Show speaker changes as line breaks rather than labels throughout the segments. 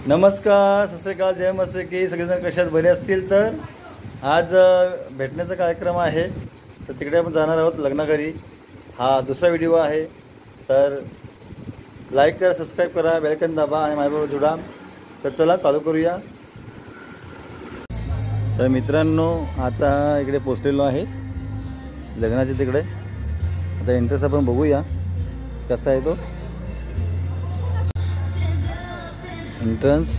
नमस्कार, सत श्री अकाल, जय मस्त की सगळेजण कशात बरे असतील. तर आज भेटण्याचा कार्यक्रम आहे, तर तिकडे आपण जाणार आहोत लग्नाघरी. हा दुसरा व्हिडिओ आहे, तर लाईक करा, सबस्क्राईब करा, बेलकन दाबा आणि माझ्याबरोबर जुडा. तर चला चालू करूया. तर मित्रांनो, आता इकडे पोचलेलो आहे लग्नाच्या तिकडे. आता एंट्रन्स आपण बघूया कसा आहे तो एंट्रन्स.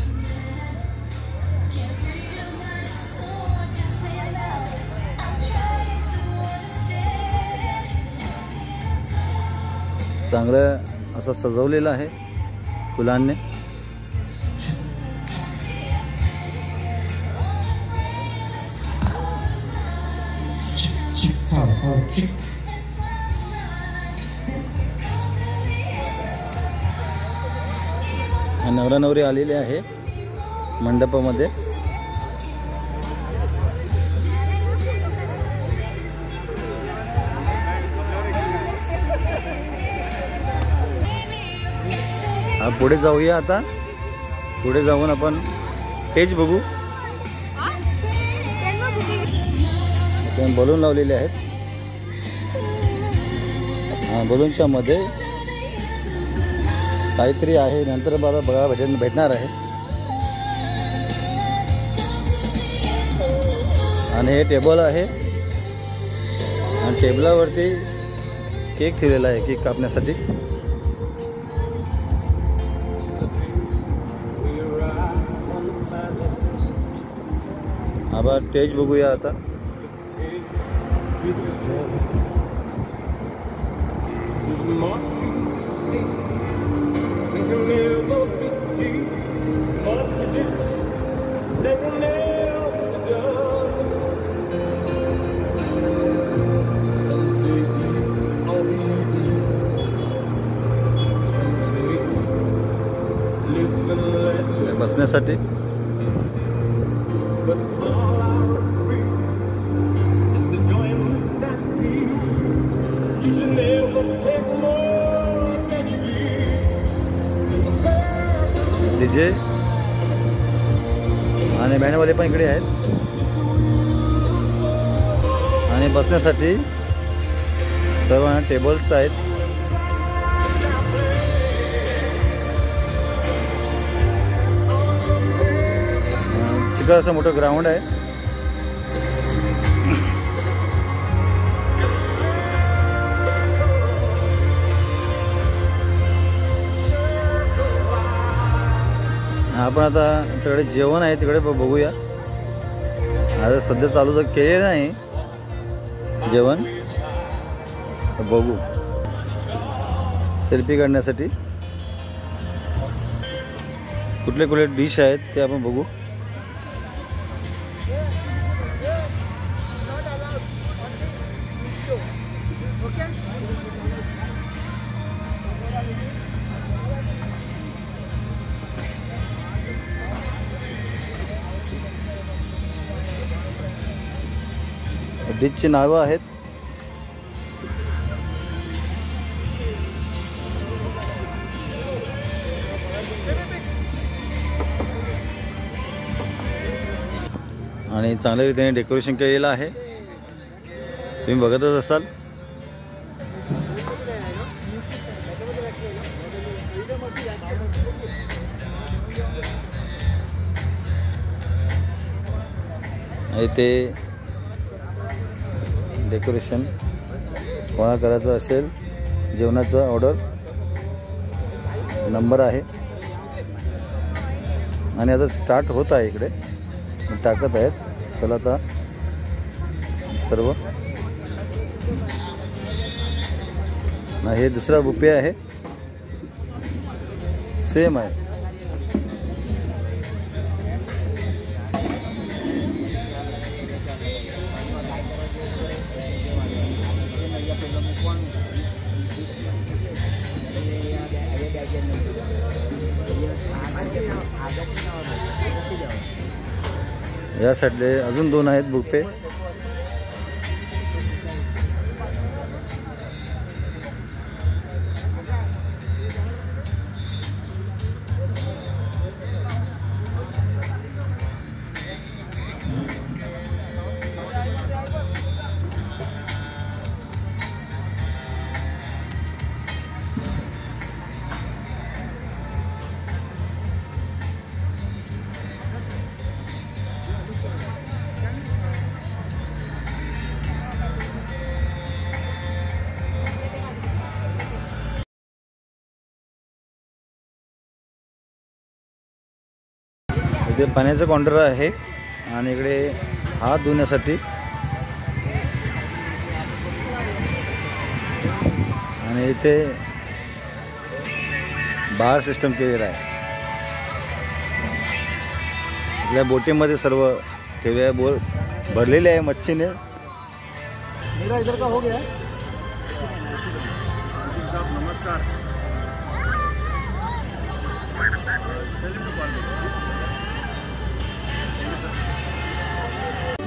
चांगलं असं सजवलेलं आहे फुलांनी. नवरा नवरी आलेले आहे मंडपामध्ये. पुढे जाऊया. आता पुढे जाऊन आपण स्टेज बघू. बलून लावलेले आहेत. बलूनच्या मध्ये काहीतरी आहे, नंतर मला बघा भेटणार आहे. आणि हे टेबल आहे आणि टेबलावरती केक ठेवलेला आहे केक कापण्यासाठी. आपण स्टेज बघूया आता. बसण्यासाठी डीजे आणि बँडवाले पण इकडे आहेत. आणि बसण्यासाठी सर्व टेबल्स आहेत. चिकन असं मोठं ग्राउंड आहे. आपण आता तिकडे जेवण आहे, तिकडे बघूया. आता सध्या चालू तर केलेलं नाही जेवण, बघू. सेल्फी काढण्यासाठी कुठले कुठले डिश आहेत ते आपण बघू. डिशची नावं आहेत. आणि चांगल्या रीतीने डेकोरेशन केलेलं आहे, तुम्ही बघतच असाल. आणि ते डेकोरेशन कोणा करायचं असेल, जेवणाचं ऑर्डर नंबर आहे. आणि आता स्टार्ट होत आहे, इकडे टाकत आहेत. चला आता सर्व. हे दुसरा बुफे आहे, सेम आहे. या साईडले अजून दोन आहेत बुफे. इथे पाण्याचं काउंटर आहे आणि इकडे हात धुण्यासाठी आणि इथे बार सिस्टम केलेला आहे. आपल्या बोटीमध्ये सर्व ठेवे बोर भरलेले आहे मच्छीने. मेरा इधर का हो गया. नमस्कार.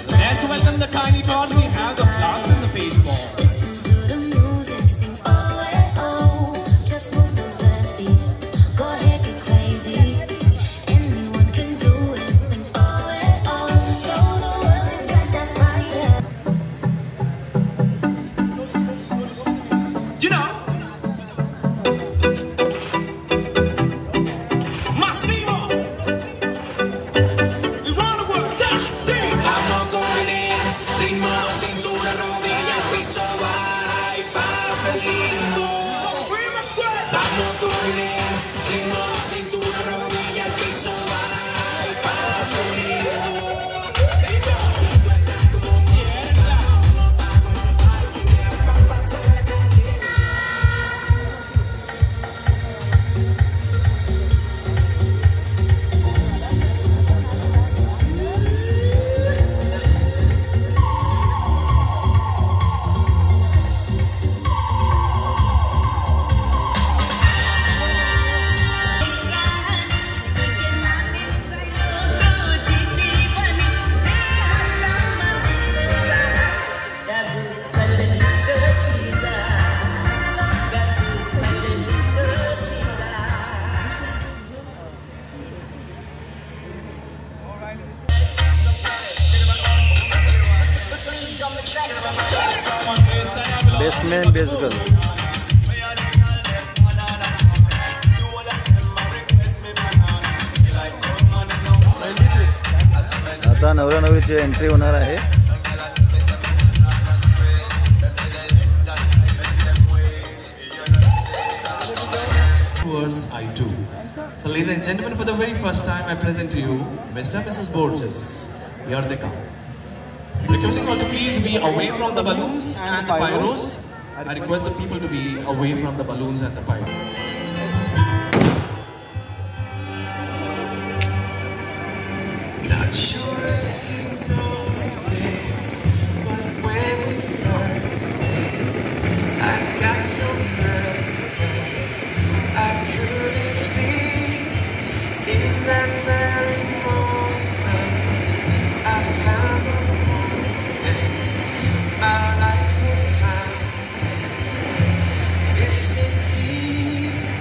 Let's welcome the tiny tots. We have the flowers in the face ball.
बेसमेन बेसगल. आता नवरा नवरीची एंट्री होणार आहे.
Towards I2. So ladies and gentlemen, for the very first time I present to you Mr. and Mrs. Borges. Here they come. Requesting you all to please be away from the balloons and the pyros. I request the people to be away from the balloons and the pyros. Not sure if you know this, but when we first met, I got so nervous I couldn't speak. In that very moment, I found the my life will find. It's in me.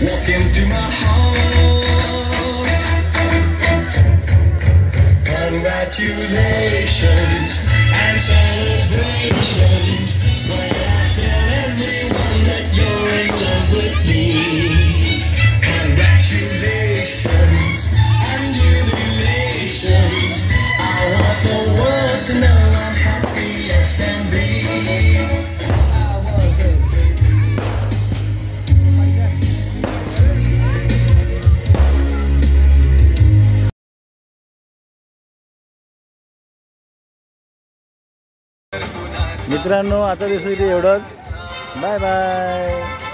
Walk into my heart. Congratulations and celebrations when I tell everyone that you're in love with me. Congratulations and jubilations. I want the world to know I'm happy as can be. I was a
मित्रांनो, आता दिवसासाठी एवढंच. Bye bye.